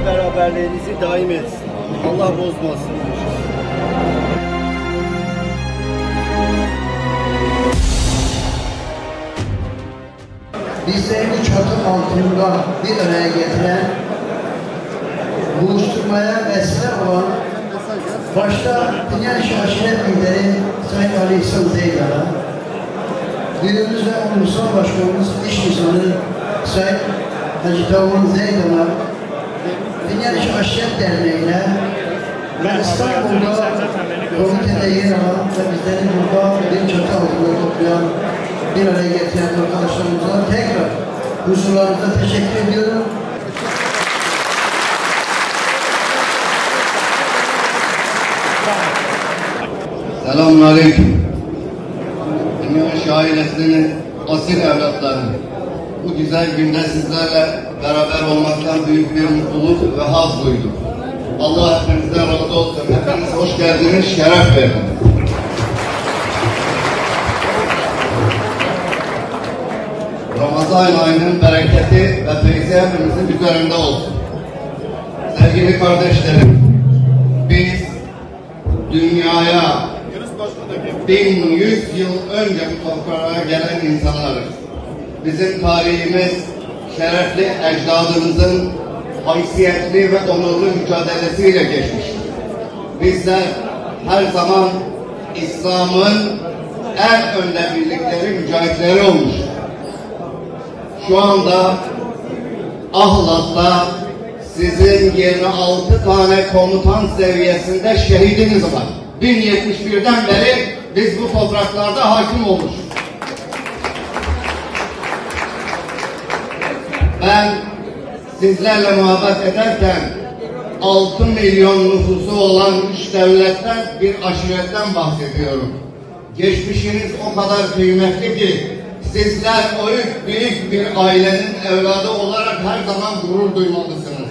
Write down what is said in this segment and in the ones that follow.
beraberliğinizi daim etsin. Allah bozmasın. Bizleri bu çatı altında bir araya getiren, buluşturmaya vesile olan başta Dünya Aşiret Lideri Sayın Ali İhsan Zeydan'a, büyüğümüz ve ulusal başkanımız iş insanı Sayın Hacı Tavun Zeydan'a, Dünya Aşiret Derneği'ne ve İstanbul'da komitede yer alan ve bizleri burada bir çatı altında toplayan, bir araya getiren arkadaşlarımıza tekrar huzurlarınıza teşekkür ediyorum. Selamünaleyküm. Dünya ailesinin asil evlatları. Bu güzel günde sizlerle beraber olmaktan büyük bir mutluluk ve haz duydum. Allah hepinizden razı olsun. Hepiniz hoş geldiniz, şeref verdiniz. Ramazan ayının bereketi ve feyzi hepimizin üzerinde olsun. Sevgili kardeşlerim, biz dünyaya 1100 yıl önce bu topraklara gelen insanlarız. Bizim tarihimiz şerefli ecdadımızın haysiyetli ve onurlu mücadelesiyle geçmiştir. Bizler her zaman İslam'ın en önde bildikleri mücahitleri olmuştur. Şu anda Ahlat'ta sizin 26 tane komutan seviyesinde şehidiniz var. 1071'den beri biz bu topraklarda hakim olmuşuz. Ben sizlerle muhabbet ederken 6 milyon nüfusu olan 3 devletten bir aşiretten bahsediyorum. Geçmişiniz o kadar kıymetli ki sizler o büyük bir ailenin evladı olarak her zaman gurur duymalısınız.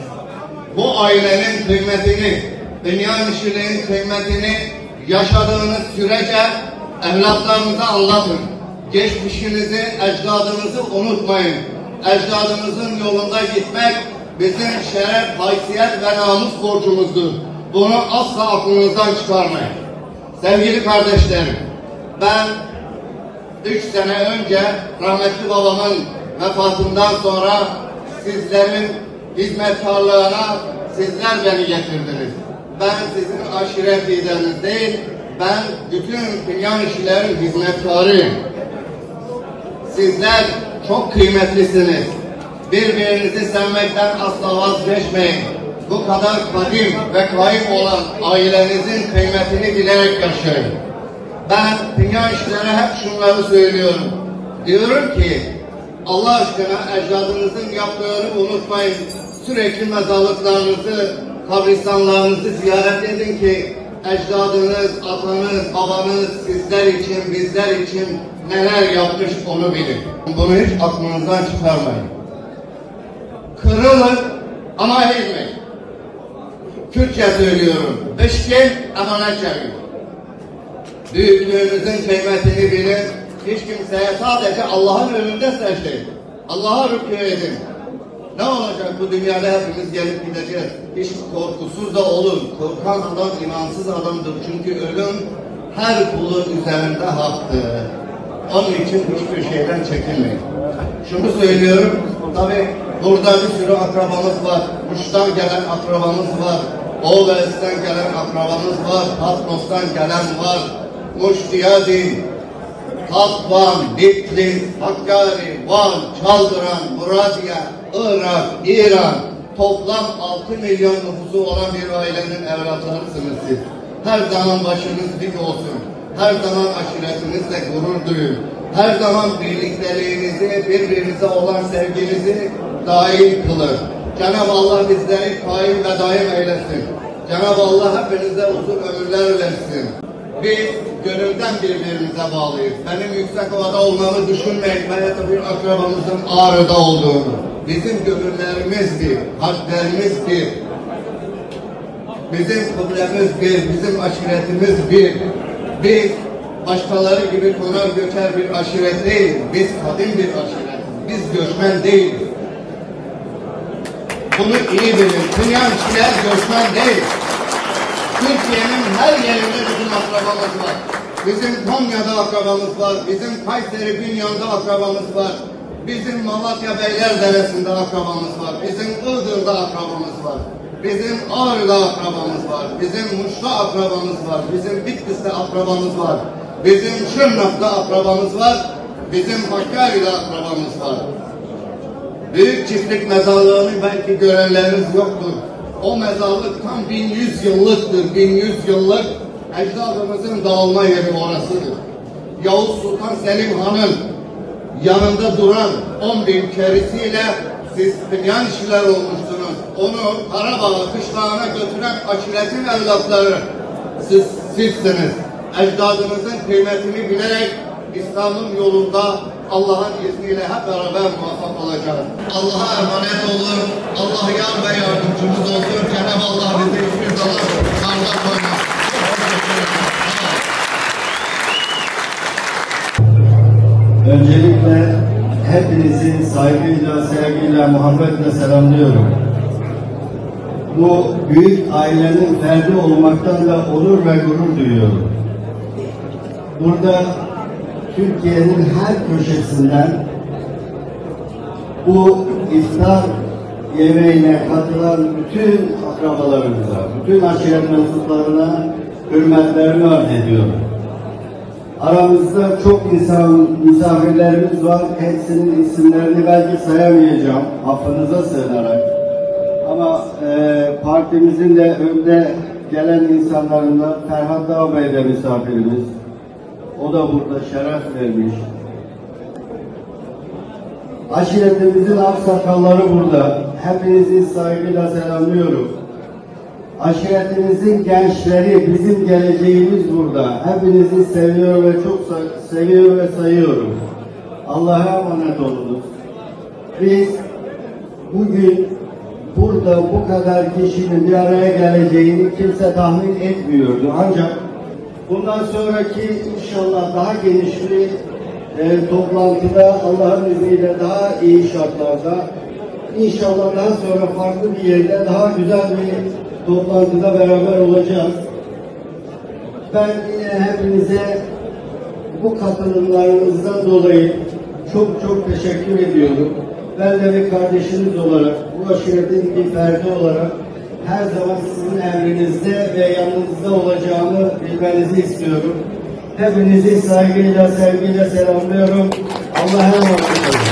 Bu ailenin kıymetini, Bünyamin'in kıymetini yaşadığınız sürece evlatlarınıza anlatın. Geçmişinizi, ecdadınızı unutmayın. Ecdadımızın yolunda gitmek bizim şeref, haysiyet ve namus borcumuzdur. Bunu asla aklınızdan çıkarmayın. Sevgili kardeşlerim, ben 3 sene önce rahmetli babamın vefatından sonra sizlerin hizmetkarlığına sizler beni getirdiniz. Ben sizin aşiret lideriniz değil, ben bütün Bünyamin'in hizmetkarıyım. Sizler çok kıymetlisiniz. Birbirinizi sevmekten asla vazgeçmeyin. Bu kadar kadim ve kayıp olan ailenizin kıymetini bilerek yaşayın. Ben Bünyamin'lere hep şunları söylüyorum. Diyorum ki Allah aşkına ecdadınızın yaptığını unutmayın. Sürekli mezarlıklarınızı, kabristanlarınızı ziyaret edin ki ecdadınız, atanız, babanız sizler için, bizler için neler yapmış onu bilin. Bunu hiç aklınızdan çıkarmayın. Kırılın ama eğilmeyin. Kürtçe söylüyorum. Beşken emanet çevirin. Büyüklüğünüzün kıymetini bilin. Hiç kimseye sadece Allah'ın önünde secdeyin. Allah'a rükû edin. Ne olacak bu dünyada hepimiz gelip gideceğiz. Hiç korkusuz da olun. Korkan adam imansız adamdır. Çünkü ölüm her kulun üzerinde haktır. Onun için hiçbir şeyden çekinmeyin. Şunu söylüyorum. Tabi burada bir sürü akrabamız var. Muş'tan gelen akrabamız var. Oğuz'tan gelen akrabamız var. Patmos'tan gelen var. Muş, Diyadin, Tatvan, Bitlis, Hakkari, Van, Çaldıran, Muradiye, Irak, İran, toplam 6 milyon nüfusu olan bir ailenin evlatlarısınız siz. Her zaman başınız dik olsun. Her zaman aşiretinizle gurur duyun. Her zaman birlikteliğinizi, birbirinize olan sevginizi daim kılın. Cenab-ı Allah bizleri kaim ve daim eylesin. Cenab-ı Allah hepinize uzun ömürler versin. Biz gönülden birbirimize bağlıyız. Benim Yüksekova'da olmamı düşünmeyin. Veya bir akrabamızın Ağrı'da olduğunu. Bizim gönüllerimiz bir, kalplerimiz bir. Bizim kıblemiz bir, bizim aşiretimiz bir. Biz başkaları gibi konar göçer bir aşiret değil. Biz kadim bir aşiret. Biz göçmen değiliz. Bunu iyi bilin. Tünyanşiler göçmen değil. Türkiye'nin her yerinde bizim akrabamız var. Bizim Konya'da akrabamız var. Bizim Kayseri Bünyan'da akrabamız var. Bizim Malatya Beylerderesi'nde akrabamız var. Bizim Iğdır'da akrabamız var. Bizim Ağrı'da akrabamız var. Bizim Muş'ta akrabamız var. Bizim Bitlis'te akrabamız var. Bizim Şırnak'ta akrabamız var. Bizim Hakkari'de akrabamız var. Büyük Çiftlik mezarlığını belki görenleriniz yoktur. O mezarlık tam 1100 yıllıktır. 1100 yıllık ecdadımızın dağılma yeri orasıdır. Yavuz Sultan Selim Han'ın yanında duran 10.000 kerisiyle siz Tünyanşiler olmuşsunuz. Onu Karabağ kışlağına götüren aşiretin evlatları sizsiniz. Ecdadınızın kıymetini bilerek İslam'ın yolunda Allah'ın izniyle hep beraber muvaffak olacağız. Allah'a emanet olun. Allah yar ve yardımcımız olsun. Cenab-ı Allah bizi hiçbir zaman karda koymaz. Öncelikle hepinizi saygıyla, sevgiyle, muhabbetle selamlıyorum. Bu büyük ailenin ferdi olmaktan da onur ve gurur duyuyorum. Burada Türkiye'nin her köşesinden bu iftar yemeğine katılan bütün akrabalarımıza, bütün aşiret mensuplarına hürmetlerimi arz ediyorum. Aramızda çok misafirlerimiz var. Hepsinin isimlerini belki sayamayacağım, affınıza sığınarak. Ama partimizin de önde gelen insanlarından Ferhat Dağbey de misafirimiz. O da burada şeref vermiş. Aşiretimizin aksakalları burada. Hepinizi saygıyla selamlıyorum. Aşiretimizin gençleri, bizim geleceğimiz burada. Hepinizi seviyor ve çok seviyor ve sayıyorum. Allah'a emanet olunuz. Biz bugün burada bu kadar kişinin bir araya geleceğini kimse tahmin etmiyordu. Ancak bundan sonraki inşallah daha geniş bir toplantıda Allah'ın izniyle daha iyi şartlarda, inşallah daha sonra farklı bir yerde daha güzel bir toplantıda beraber olacağız. Ben yine hepinize bu katılımlarınızdan dolayı çok çok teşekkür ediyorum. Ben de bir kardeşiniz olarak, bu aşiretin bir ferdi olarak her zaman sizin emrinizde ve yanınızda olacağımı bilmenizi istiyorum. Hepinizi saygıyla, sevgiyle selamlıyorum. Allah'a emanet olun.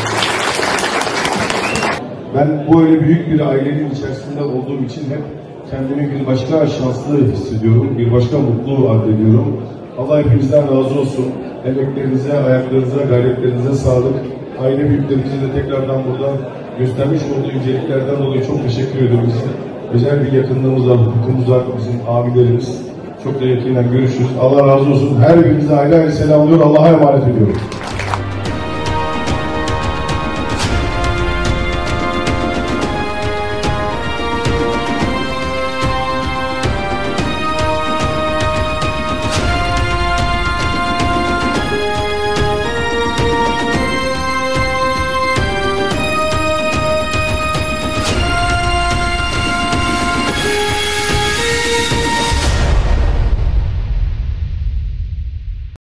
Ben böyle büyük bir ailenin içerisinde olduğum için hep kendimi bir başka şanslı hissediyorum, bir başka mutlu addediyorum. Allah hepinizden razı olsun. Emeklerinize, ayaklarınıza, gayretlerinize sağlık. Aile büyüklerimize de tekrardan burada göstermiş olduğu inceliklerden dolayı çok teşekkür ediyorum. Bizim özel bir yakınlığımız var, hukukumuz var, bizim abilerimiz. Çok da yakından görüşürüz. Allah razı olsun. Her birinize ayrı ayrı selamlıyor. Allah'a emanet ediyorum.